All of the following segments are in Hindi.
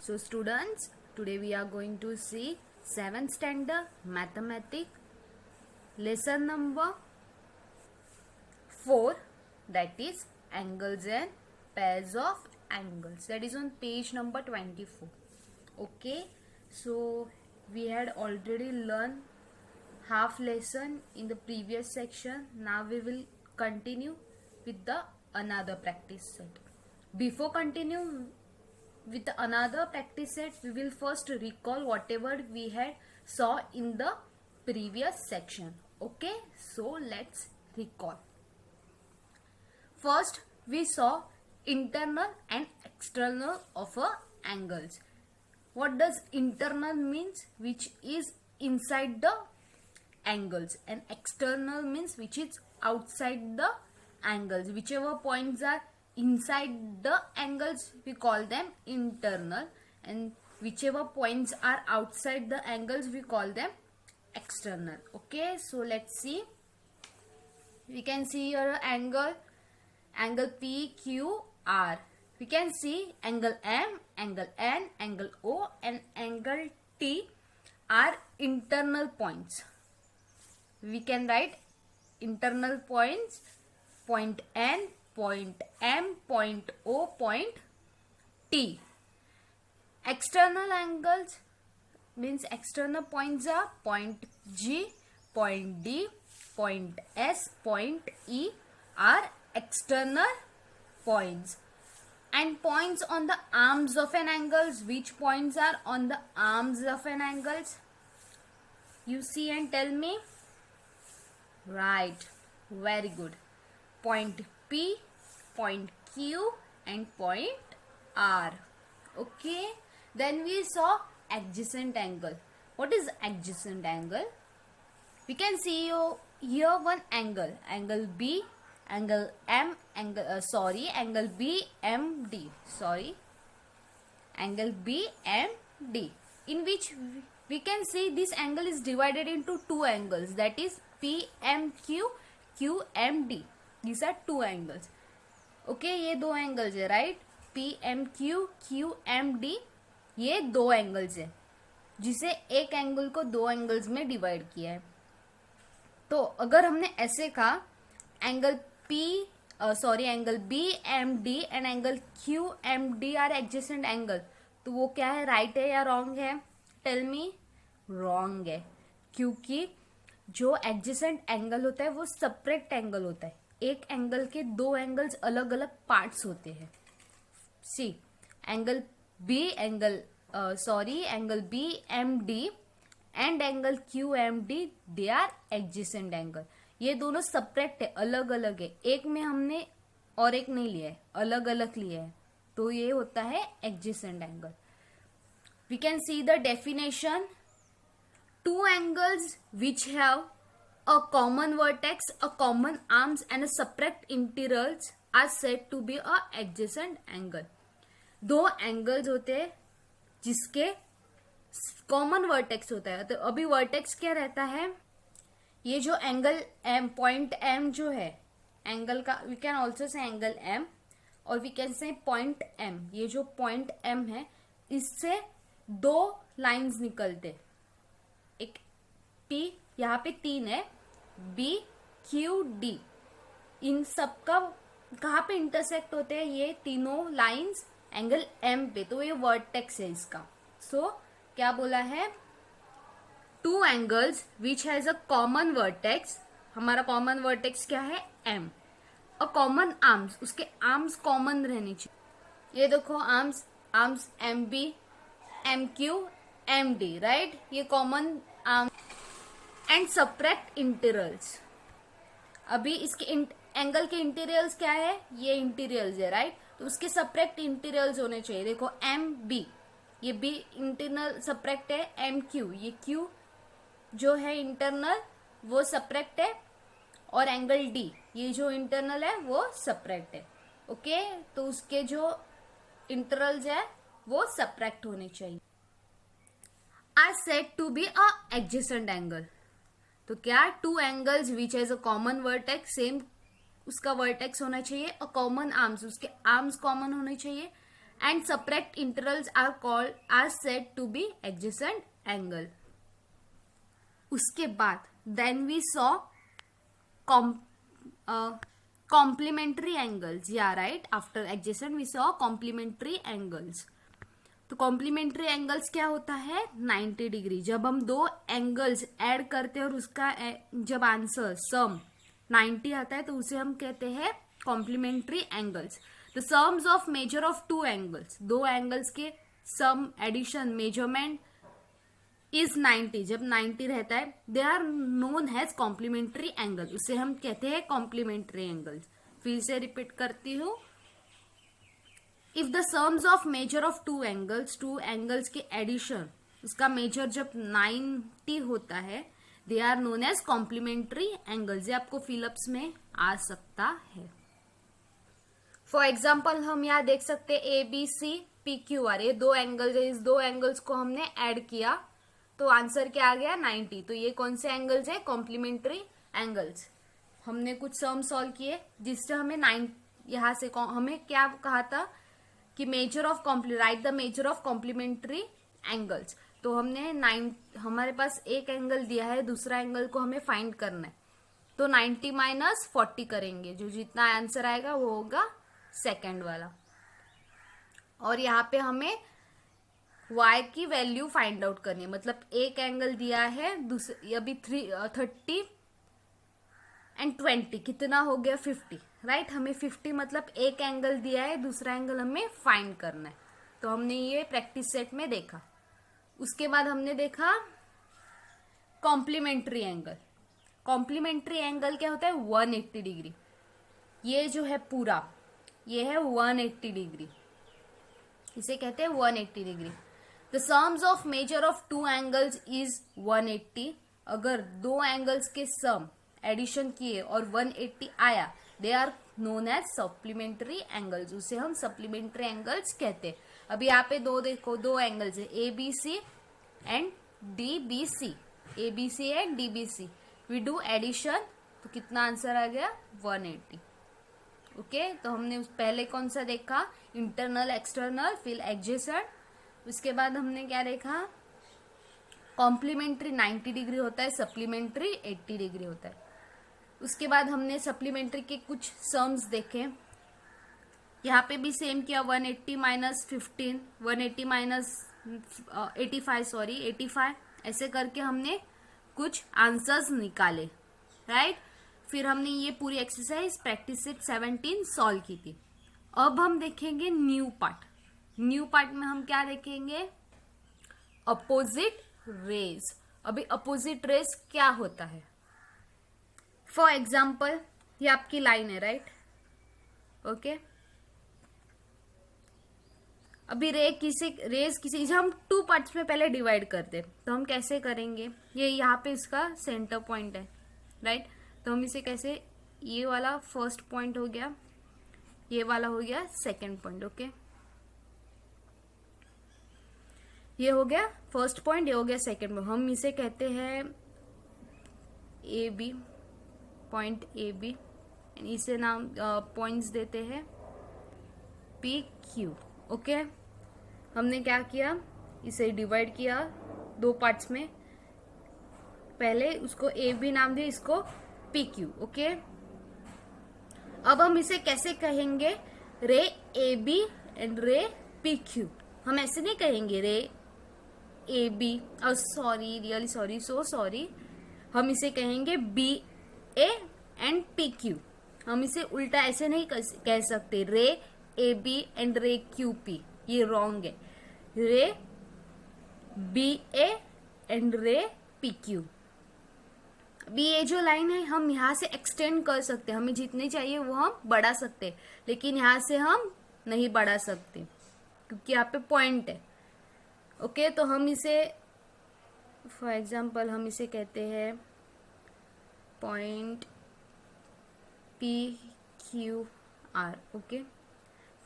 So students, today we are going to see 7th standard mathematics lesson number 4, that is angles and pairs of angles, that is on page number 24. Okay, so we had already learned half lesson in the previous section. Now we will continue with the another practice set. Before continue with another practice set, we will first recall whatever we had saw in the previous section. Okay, so let's recall. First we saw internal and external of angles. What does internal means? Which is inside the angles, and external means which is outside the angles. Whichever points are inside the angles we call them internal, and whichever points are outside the angles we call them external. Okay, so let's see. We can see your angle PQR. We can see angle M, angle N, angle O and angle T are internal points. We can write internal points: point N, point M, point O, point T. External angles means external points are point G, point D, point S, point E are external points. And points on the arms of an angle. Which points are on the arms of an angle? You see and tell me. Right, very good. Point P, point Q and point R. Okay, then we saw adjacent angle. What is adjacent angle? We can see here one angle B, angle M, angle BMD. Angle BMD, in which we can see this angle is divided into two angles, that is PMQ, QMD. These are two angles. Okay, ये दो angles है, right? PMQ, QMD, ये दो angles है, जिसे एक angle को दो angles में divide किया है. तो अगर हमने ऐसे कहा angle angle BMD and angle QMD are adjacent angle, तो वो क्या है, राइट है या रॉन्ग है? Tell me. रॉन्ग है, क्योंकि जो एडजेसेंट एंगल होता है वो सेपरेट एंगल होता है. एक एंगल के दो एंगल्स अलग अलग पार्ट्स होते हैं. See, angle BMD and angle QMD, they are adjacent angle. ये दोनों सेपरेट है, अलग अलग है. एक में हमने और एक नहीं लिया है, अलग अलग लिया है, तो ये होता है adjacent angle. We can see the definition. Two angles which have a common vertex, a common arms and a separate interiors are said to be a adjacent angle. दो एंगल्स होते हैं जिसके कॉमन वर्टेक्स होता है. तो अभी वर्टेक्स क्या रहता है? ये जो एंगल M, पॉइंट M जो है एंगल का, we can also say angle M और we can say point M. ये जो पॉइंट M है, इससे दो लाइंस निकलते. एक P, यहाँ पे तीन है, B, Q, D. इन सब का कहाँ पे इंटरसेक्ट होते हैं ये तीनों लाइंस? एंगल M पे. तो ये वर्टेक्स है इसका. सो क्या बोला है? Two angles which has a common vertex. हमारा कॉमन वर्टेक्स क्या है? M. अ कॉमन आर्म्स, उसके आर्म्स कॉमन रहने चाहिए. ये देखो arms MB, MQ, MD, right? ये common arm. And separate interiors. अभी इसके एंगल के इंटीरियर्स क्या है? ये इंटीरियर्स है, राइट? तो उसके सेपरेट इंटीरियर्स होने चाहिए. देखो MB, ये B इंटरनल सेपरेट है. MQ, ये Q जो है इंटरनल वो सेपरेट है. और एंगल D, ये जो इंटरनल है वो सेपरेट है. ओके, तो उसके जो इंटरवल्स है वो सेपरेट होने चाहिए. Are said to be a adjacent angle. तो क्या? Two angles which has a common vertex, same उसका वर्टेक्स होना चाहिए. अ कॉमन आर्म्स, उसके आर्म्स कॉमन होने चाहिए. and subtract intervals are said to be adjacent angle. उसके बाद then we saw complementary angles. Yeah, right. After adjacent we saw complementary angles. तो कॉम्प्लीमेंट्री एंगल्स क्या होता है? 90 डिग्री. जब हम दो एंगल्स ऐड करते हैं और उसका जब आंसर सम 90 आता है तो उसे हम कहते हैं complementary angles. The sums of measure of two angles, दो एंगल्स के सम एडिशन मेजरमेंट इज 90. जब 90 रहता है they are known has complementary angle, उसे हम कहते हैं कॉम्प्लीमेंट्री एंगल्स. फिर से रिपीट करती हूँ. If the sums of measure of two angles के एडिशन उसका मेजर जब 90 होता है they are known as complementary angles. ये आपको फिलअप्स में आ सकता है. फॉर एग्जाम्पल हम यहाँ देख सकते हैं ABC PQR, ये दो एंगल्स है. इस दो एंगल्स को हमने ऐड किया तो आंसर क्या आ गया? 90. तो ये कौन से एंगल्स है? Complementary angles. हमने कुछ सम सॉल्व किए जिससे हमें यहाँ से हमें क्या कहा था कि measure of right the measure of complementary angles. तो हमने हमारे पास एक एंगल दिया है, दूसरा एंगल को हमें फाइंड करना है. तो 90 माइनस 40 करेंगे, जो जितना आंसर आएगा वो होगा सेकेंड वाला. और यहाँ पे हमें y की वैल्यू फाइंड आउट करनी है. मतलब एक एंगल दिया है, दूसरे अभी 30 एंड 20 कितना हो गया? 50. राइट. हमें 50 मतलब एक एंगल दिया है, दूसरा एंगल हमें फाइंड करना है. तो हमने ये प्रैक्टिस सेट में देखा. उसके बाद हमने देखा कॉम्प्लीमेंट्री एंगल. कॉम्प्लीमेंट्री एंगल क्या होता है? 180 डिग्री. ये जो है पूरा ये है 180 डिग्री, इसे कहते हैं 180 degree. The sums of measure of two angles is 180. अगर दो एंगल्स के सम एडिशन किए और 180 आया they are known as supplementary angles, उसे हम सप्लीमेंट्री एंगल्स कहते हैं. अभी यहाँ पे देखो दो एंगल्स है ABC and DBC. ABC and DBC. We do addition तो कितना आंसर आ गया? 180. ओके. तो हमने पहले कौन सा देखा? इंटरनल एक्सटर्नल, फिर एडजेसेंट. उसके बाद हमने क्या देखा? कॉम्प्लीमेंट्री 90 डिग्री होता है, सप्लीमेंट्री 80 डिग्री होता है. उसके बाद हमने सप्लीमेंट्री के कुछ सम्स देखे. यहाँ पे भी सेम किया. 180 माइनस 15, 180 माइनस 85 ऐसे करके हमने कुछ आंसर्स निकाले. राइट. फिर हमने ये पूरी एक्सरसाइज प्रैक्टिस सेट 17 सॉल्व की थी. अब हम देखेंगे न्यू पार्ट. न्यू पार्ट में हम क्या देखेंगे? Opposite raise. अभी अपोजिट रेज क्या होता है? फॉर एग्जाम्पल ये आपकी लाइन है. राइट. ओके. अभी रेज किसी हम टू पार्ट्स में पहले डिवाइड करते. तो हम कैसे करेंगे? ये यहाँ पे इसका सेंटर पॉइंट है. राइट. तो हम इसे कैसे, ये वाला फर्स्ट पॉइंट हो गया, ये वाला हो गया सेकंड पॉइंट. ओके. ये हो गया फर्स्ट पॉइंट, ये हो गया सेकंड पॉइंट. हम इसे कहते हैं AB, पॉइंट AB. इसे नाम पॉइंट्स देते हैं PQ. ओके. हमने क्या किया? इसे डिवाइड किया दो पार्ट्स में. पहले उसको AB नाम दिया, इसको PQ. ओके. अब हम इसे कैसे कहेंगे? रे AB एंड रे PQ. हम ऐसे नहीं कहेंगे रे AB. Sorry, really sorry, so sorry. हम इसे कहेंगे BA एंड PQ. हम इसे उल्टा ऐसे नहीं कह सकते रे AB एंड रे QP. ये रॉन्ग है. रे BA एंड रे PQ. अभी ये जो लाइन है हम यहाँ से एक्सटेंड कर सकते हैं. हमें जितनी चाहिए वो हम बढ़ा सकते हैं, लेकिन यहाँ से हम नहीं बढ़ा सकते क्योंकि यहाँ पे पॉइंट है. ओके. तो हम इसे फॉर एग्जाम्पल हम इसे कहते हैं पॉइंट PQR. ओके.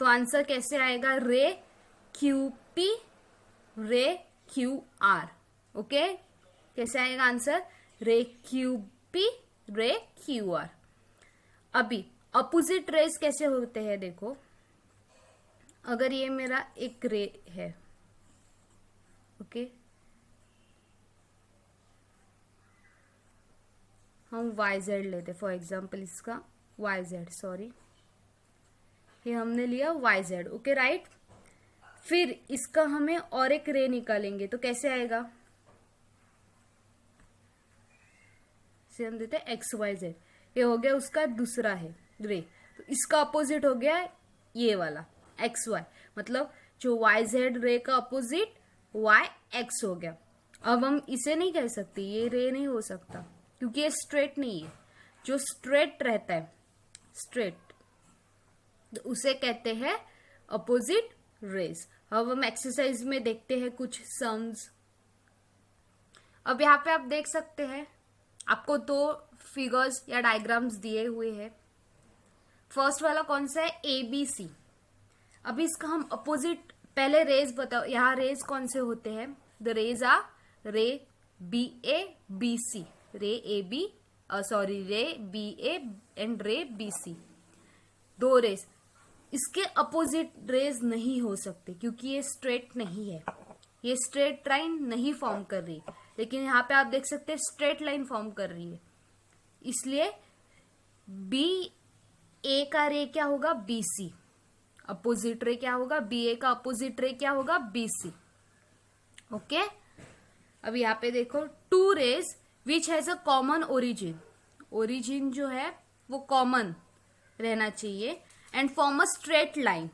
तो आंसर कैसे आएगा? रे QP रे QR. ओके. कैसे आएगा आंसर? रे QP रे QR. अभी अपोजिट रेज कैसे होते हैं देखो. अगर ये मेरा एक रे है, ओके, हम YZ लेते, फॉर एग्जाम्पल इसका YZ, सॉरी, ये हमने लिया YZ, ओके राइट। फिर इसका हमें और एक रे निकालेंगे, तो कैसे आएगा, इसे हम देते हैं XYZ, ये हो गया उसका दूसरा है रे, तो इसका अपोजिट हो गया ये वाला XY, मतलब जो YZ रे का अपोजिट YX हो गया। अब हम इसे नहीं कह सकते, ये रे नहीं हो सकता क्योंकि ये स्ट्रेट नहीं है। जो स्ट्रेट रहता है, स्ट्रेट, तो उसे कहते हैं अपोजिट रेज। अब हम एक्सरसाइज में देखते हैं कुछ सम्स। अब यहाँ पे आप देख सकते हैं, आपको दो फिगर्स या डायग्राम्स दिए हुए हैं। फर्स्ट वाला कौन सा है, ABC। अभी इसका हम अपोजिट, पहले रेज बताओ, यहाँ रेज कौन से होते हैं, द रेज आर रे BA BC, रे AB, सॉरी रे BA एंड रे BC, दो रेज। इसके अपोजिट रेज नहीं हो सकते क्योंकि ये स्ट्रेट नहीं है, ये स्ट्रेट लाइन नहीं फॉर्म कर रही, लेकिन यहाँ पे आप देख सकते हैं स्ट्रेट लाइन फॉर्म कर रही है, इसलिए BA का रे क्या होगा, BC, अपोजिट रे क्या होगा, BA का अपोजिट रे क्या होगा, BC, ओके। अब यहाँ पे देखो, two rays which has a common origin, origin जो है वो कॉमन रहना चाहिए, and form a straight line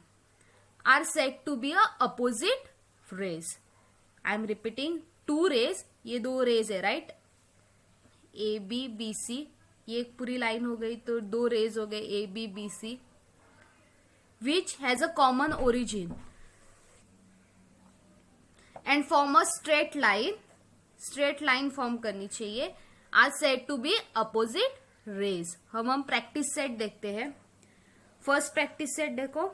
are said to be a opposite rays. I am repeating, two rays, ये दो रेज है राइट, AB BC, ये एक पूरी लाइन हो गई, तो दो रेज हो गए AB BC, which has a common origin and form a straight line, straight line form करनी चाहिए, are said to be opposite rays. हम प्रैक्टिस सेट देखते हैं। फर्स्ट प्रैक्टिस सेट देखो,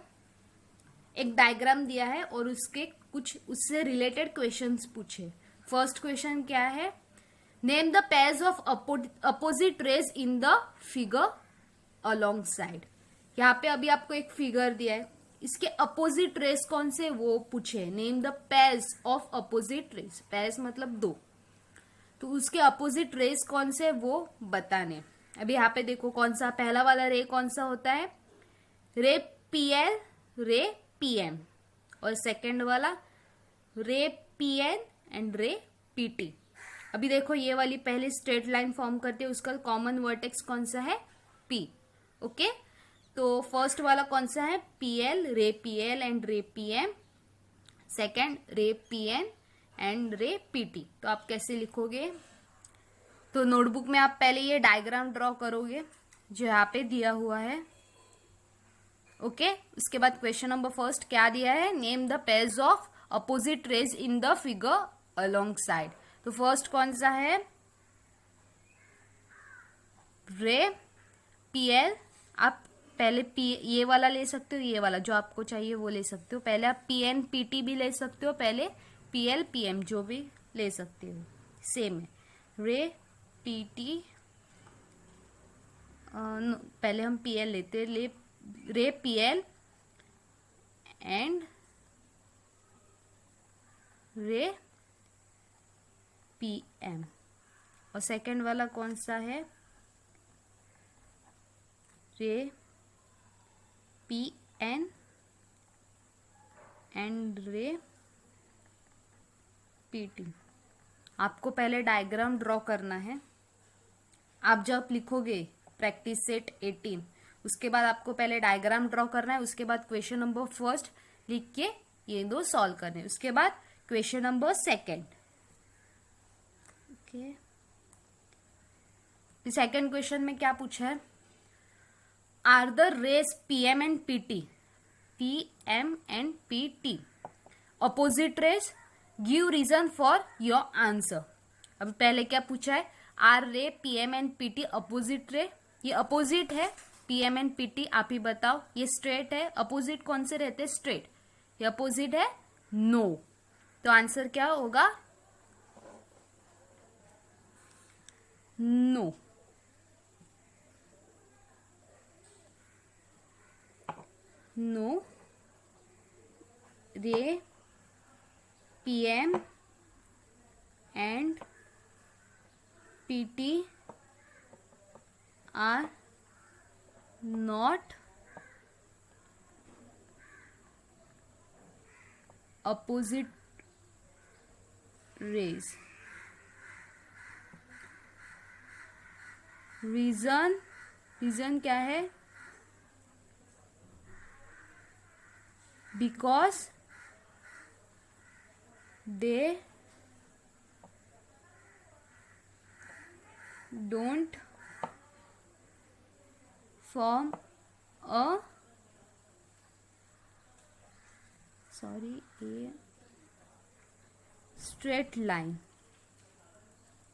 एक डायग्राम दिया है और उसके कुछ उससे रिलेटेड क्वेश्चंस पूछे। फर्स्ट क्वेश्चन क्या है, name the pairs of opposite raise in the figure along side. यहाँ पे अभी आपको एक फिगर दिया है, इसके अपोजिट रेज कौन से वो पूछे, name the pairs of opposite raise, pairs मतलब दो, तो उसके अपोजिट रेज कौन से वो बताने। अभी यहाँ पे देखो कौन सा पहला वाला रे कौन सा होता है, रे PL रे PM, और सेकेंड वाला रे PN एंड रे PT। अभी देखो ये वाली पहले स्ट्रेट लाइन फॉर्म करते हैं, उसका कॉमन वर्टेक्स कौन सा है, P, ओके। तो फर्स्ट वाला कौन सा है, PL रे PL एंड रे PM, सेकेंड रे PN एंड रे PT। तो आप कैसे लिखोगे, तो नोटबुक में आप पहले ये डायग्राम ड्रॉ करोगे जो यहाँ पे दिया हुआ है, ओके। उसके बाद क्वेश्चन नंबर फर्स्ट क्या दिया है, name the pairs of opposite raise in the figure along side. तो फर्स्ट कौन सा है, रे PL, आप पहले ये वाला ले सकते हो, ये वाला जो आपको चाहिए वो ले सकते हो, पहले आप PN PT भी ले सकते हो, पहले PL PM जो भी ले सकते हो, सेम है। रे PT, पहले हम PL लेते, रे PL एंड रे PM, और सेकंड वाला कौन सा है, रे PN एंड रे PT। आपको पहले डायग्राम ड्रॉ करना है। आप जब लिखोगे प्रैक्टिस सेट 18, उसके बाद आपको पहले डायग्राम ड्रॉ करना है, उसके बाद क्वेश्चन नंबर फर्स्ट लिख के ये दो सॉल्व करने, उसके बाद question number second, okay. Second question में क्या पूछा है, are the rays PM and PT opposite rays, give reason for your answer. अब पहले क्या पूछा है, आर रे PM and PT opposite ray, ये अपोजिट है PM एंड PT, आप ही बताओ, ये स्ट्रेट है, अपोजिट कौन से रहते हैं, स्ट्रेट, ये अपोजिट है, नो। तो आंसर क्या होगा, no, no ray PM and PT are not opposite rays. Reason क्या है? Because they don't form a straight line.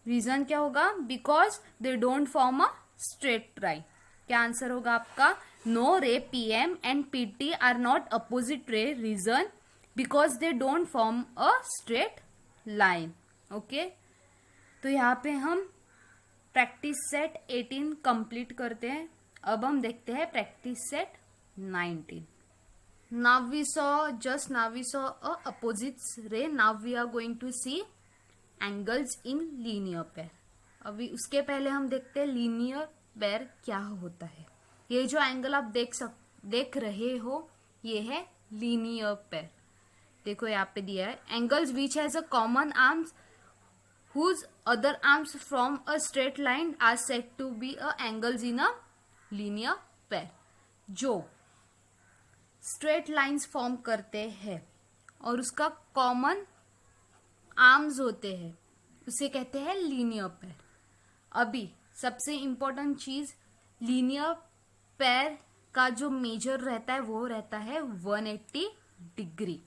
Reason क्या होगा? Because they don't form a straight line. क्या आंसर होगा आपका? No ray PM and PT are not opposite ray. Reason because they don't form a straight line. Okay, तो यहाँ पे हम प्रैक्टिस सेट 18 कंप्लीट करते हैं. अब हम देखते हैं practice set 19. Now we saw a opposites ray. Now we are going to see angles in linear pair. अभी उसके पहले हम देखते हैं लीनियर पेयर क्या होता है. ये जो एंगल आप देख रहे हो ये है लीनियर पेयर. देखो यहाँ पे दिया है angles which has a common arms whose other arms from a straight line are said to be a angles in a linear pair. जो स्ट्रेट लाइंस फॉर्म करते हैं और उसका कॉमन आर्म्स होते हैं उसे कहते हैं लीनियर पेयर. अभी सबसे इम्पोर्टेंट चीज, लीनियर पेयर का जो मेजर रहता है वो रहता है 180 डिग्री.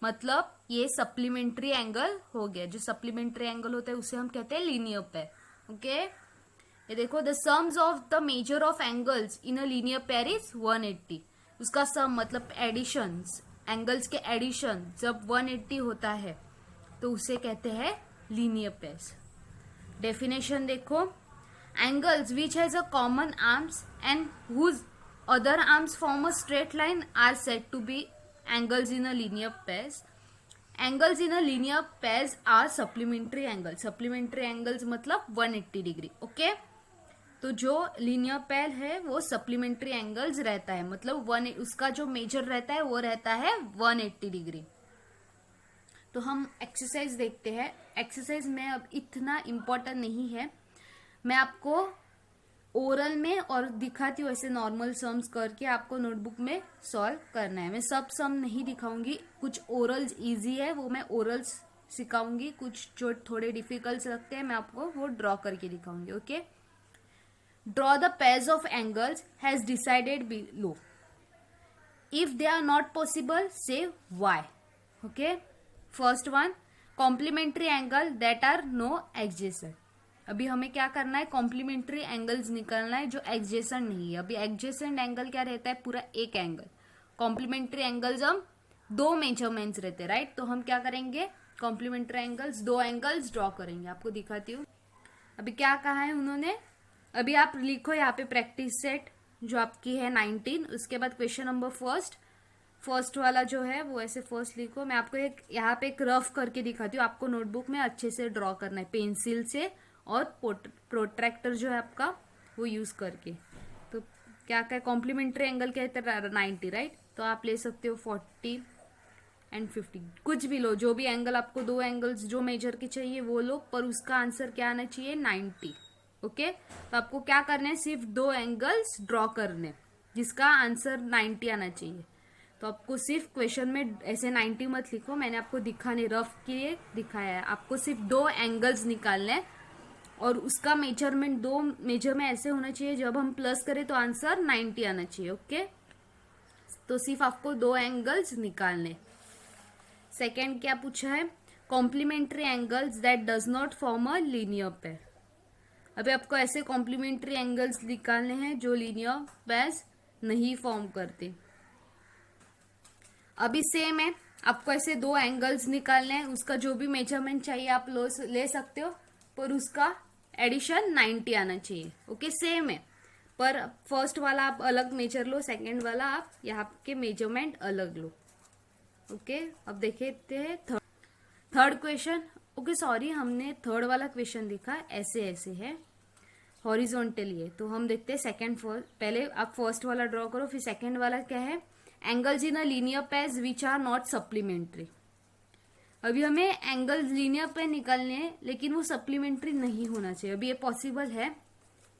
मतलब ये सप्लीमेंट्री एंगल हो गया. जो सप्लीमेंट्री एंगल होता है उसे हम कहते हैं लीनियर पेयर. ओके, ये देखो the sums of the measure of angles in a linear pair is 180. उसका सम मतलब एडिशन, एंगल्स के एडिशन जब 180 होता है तो उसे कहते हैं लीनियर पेयर्स. डेफिनेशन देखो, angles which has a common arms and whose other arms form a straight line are said to be angles in a linear pairs. Angles in a linear pairs are supplementary angles. Supplementary angles मतलब 180 डिग्री. ओके, तो जो लीनियर पेयर है वो सप्लीमेंट्री एंगल्स रहता है, मतलब उसका जो मेजर रहता है वो रहता है 180 डिग्री. तो हम एक्सरसाइज देखते हैं. एक्सरसाइज में अब इतना इम्पोर्टेंट नहीं है, मैं आपको ओरल में और दिखाती हूँ ऐसे नॉर्मल सम्स करके आपको नोटबुक में सॉल्व करना है. मैं सब सम नहीं दिखाऊंगी, कुछ ओरल्स इजी है वो मैं ओरल्स सिखाऊंगी, कुछ जो थोड़े डिफिकल्ट लगते हैं मैं आपको वो ड्रॉ करके दिखाऊंगी. Okay, draw the pairs of angles has decided below. If they are not possible say why. Okay, first one, complementary angle that are no adjacent. अभी हमें क्या करना है? कॉम्प्लीमेंट्री एंगल्स निकालना है जो एडजेसेंट नहीं है. अभी एडजेसेंट एंगल क्या रहता है? पूरा एक एंगल. कॉम्प्लीमेंट्री एंगल्स हम दो मेजरमेंट्स रहते हैं, राइट. तो हम क्या करेंगे? कॉम्प्लीमेंट्री एंगल्स, दो एंगल्स ड्रॉ करेंगे. आपको दिखाती हूँ. अभी क्या कहा है उन्होंने, अभी आप लिखो यहाँ पे प्रैक्टिस सेट जो आपकी है 19. उसके बाद क्वेश्चन नंबर फर्स्ट वाला जो है वो ऐसे फर्स्ट लिखो. मैं आपको एक यहाँ पे एक रफ करके दिखाती हूँ. आपको नोटबुक में अच्छे से ड्रॉ करना है पेंसिल से और प्रोट्रैक्टर जो है आपका वो यूज करके. तो क्या क्या कॉम्प्लीमेंट्री एंगल कहते हैं 90, राइट. तो आप ले सकते हो 40 एंड 50, कुछ भी लो, जो भी एंगल आपको, दो एंगल्स जो मेजर के चाहिए वो लो, पर उसका आंसर क्या आना चाहिए? 90. ओके, तो आपको क्या करना है? सिर्फ दो एंगल्स ड्रॉ करने जिसका आंसर 90 आना चाहिए. तो आपको सिर्फ क्वेश्चन में ऐसे 90 मत लिखो, मैंने आपको दिखाने रफ के लिए दिखाया है. आपको सिर्फ दो एंगल्स निकालने हैं और उसका मेजरमेंट दो मेजर में ऐसे होना चाहिए जब हम प्लस करें तो आंसर 90 आना चाहिए. ओके, तो सिर्फ आपको दो एंगल्स निकालने. सेकेंड क्या पूछा है? Complementary angles that does not form a linear pair. अभी आपको ऐसे कॉम्प्लीमेंट्री एंगल्स निकालने हैं जो लीनियर पेयर्स नहीं फॉर्म करते. अभी सेम है, आपको ऐसे दो एंगल्स निकालने हैं, उसका जो भी मेजरमेंट चाहिए आप ले सकते हो, पर उसका एडिशन 90 आना चाहिए. ओके, सेम है, पर फर्स्ट वाला आप अलग मेजर लो, सेकंड वाला आप यहाँ के मेजरमेंट अलग लो. ओके, अब देखते हैं थर्ड क्वेश्चन। ओके सॉरी, हमने थर्ड वाला क्वेश्चन लिखा ऐसे ऐसे है, हॉरिजॉन्टली है। तो हम देखते हैं सेकंड फर्स्ट। पहले आप फर्स्ट वाला ड्रॉ करो, फिर सेकंड वाला क्या है, angles in a linear pairs which are not supplementary. अभी हमें एंगल्स लीनियर पे निकालने हैं, लेकिन वो सप्लीमेंट्री नहीं होना चाहिए। अभी ये पॉसिबल है,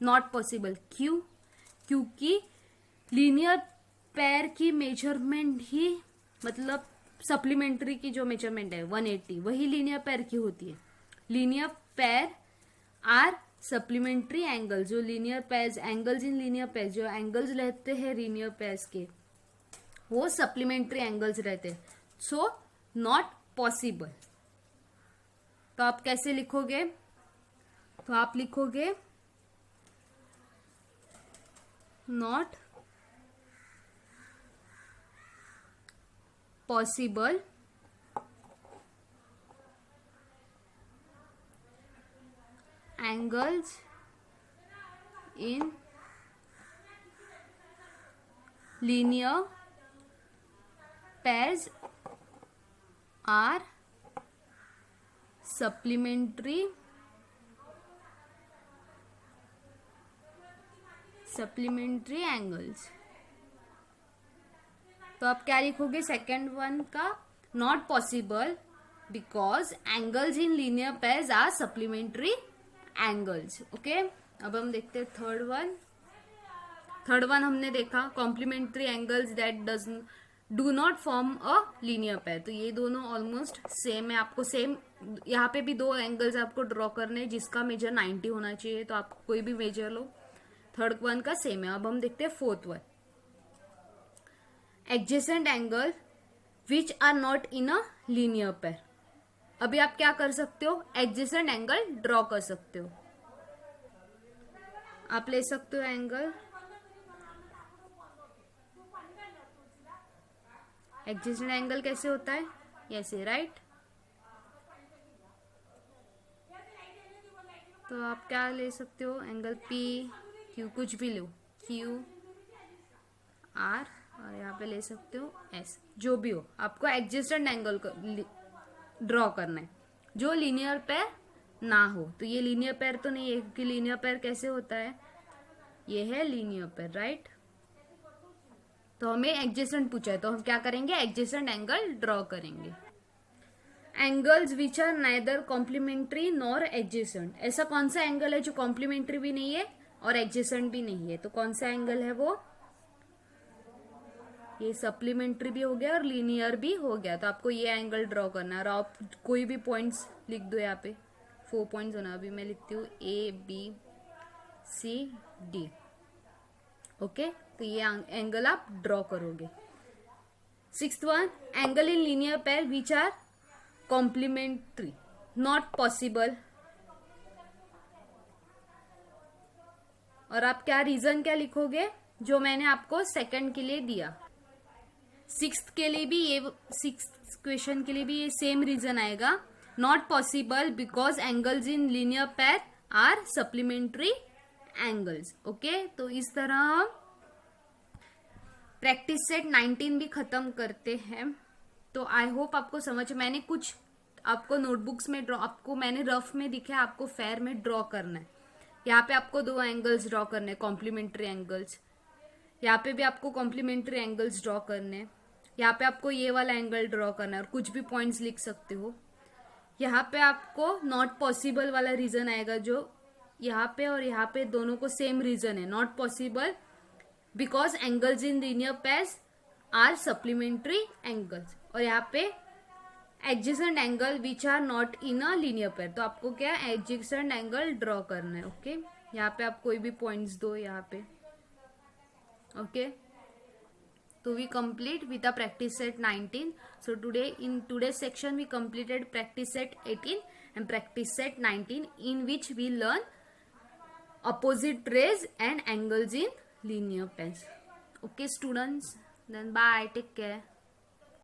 नॉट पॉसिबल। क्यों? क्योंकि लीनियर पेयर की मेजरमेंट ही, मतलब सप्लीमेंट्री की जो मेजरमेंट है 180, वही लीनियर पेयर की होती है। Linear pair are supplementary angle. जो linear pairs, angles in linear pairs, जो एंगल्स रहते हैं लीनियर पेयर्स के, वो सप्लीमेंट्री एंगल्स रहते हैं। So not possible. तो आप कैसे लिखोगे? तो आप लिखोगे not possible angles in linear pairs are supplementary angles। तो आप क्या लिखोगे सेकेंड वन का? Not possible because angles in linear pairs are supplementary angles. Okay, अब हम देखते हैं थर्ड वन। थर्ड वन हमने देखा complementary angles that do not form a linear pair. तो ये दोनों ऑलमोस्ट सेम है। आपको सेम यहाँ पे भी दो एंगल्स आपको ड्रॉ करने हैं जिसका मेजर 90 होना चाहिए। तो आप कोई भी मेजर लो, थर्ड वन का सेम है। अब हम देखते हैं fourth one, adjacent angle which are not in a linear pair. अभी आप क्या कर सकते हो? एडजेसेंट एंगल ड्रॉ कर सकते हो। आप ले सकते हो एंगल, एडजेसेंट एंगल कैसे होता है? ऐसे, राइट? तो आप क्या ले सकते हो? एंगल पी क्यू, कुछ भी लो, क्यू आर, और यहाँ पे ले सकते हो एस, जो भी हो। आपको एडजेसेंट एंगल ड्रॉ करना है जो लीनियर पेयर ना हो। तो ये लीनियर पेयर तो नहीं है, क्योंकि लीनियर पेयर कैसे होता है? ये है लीनियर पेयर, राइट? तो हमें एडजेसेंट पूछा है, तो हम क्या करेंगे? एडजेसेंट एंगल ड्रॉ करेंगे। Angles which are neither complementary nor adjacent. ऐसा कौन सा एंगल है जो कॉम्प्लीमेंट्री भी नहीं है और एडजेसेंट भी नहीं है? तो कौन सा एंगल है वो? ये सप्लीमेंट्री भी हो गया और लीनियर भी हो गया। तो आपको ये एंगल ड्रॉ करना है, और आप कोई भी पॉइंट्स लिख दो। यहाँ पे 4 पॉइंट्स होना। अभी मैं लिखती हूँ A B C D. Okay, तो ये एंगल आप ड्रॉ करोगे। Sixth one, angle in linear pair which are complementary not possible. और आप क्या रीजन क्या लिखोगे जो मैंने आपको सेकंड के लिए दिया? सिक्स्थ के लिए भी ये, सिक्स्थ क्वेश्चन के लिए भी ये सेम रीजन आएगा, not possible because angles in linear pair are supplementary angles. Okay, तो इस तरह हम प्रैक्टिस सेट 19 भी खत्म करते हैं। तो आई होप आपको समझ, मैंने कुछ आपको नोटबुक्स में ड्रॉ, आपको मैंने रफ में दिखा, आपको फेयर में ड्रॉ करना है। यहाँ पे आपको 2 एंगल्स ड्रॉ करने हैं, कॉम्प्लीमेंट्री एंगल्स। यहाँ पे भी आपको कॉम्प्लीमेंट्री एंगल्स ड्रॉ करने हैं। यहाँ पे आपको ये वाला एंगल ड्रॉ करना है, और कुछ भी पॉइंट्स लिख सकते हो। यहाँ पे आपको नॉट पॉसिबल वाला रीजन आएगा, जो यहाँ पे और यहाँ पे दोनों को सेम रीजन है, not possible because angles in linear pairs are supplementary angles. और यहाँ पे adjacent angle which are not in a linear pair. तो आपको क्या एडजेसेंट एंगल ड्रॉ करना है। ओके, यहाँ पे आप कोई भी पॉइंट्स दो यहाँ पे। Okay, so we complete with the practice set 19. So today, in today's section, we completed practice set 18 and practice set 19, in which we learn opposite rays and angles in linear pairs. Okay students, then bye, take care.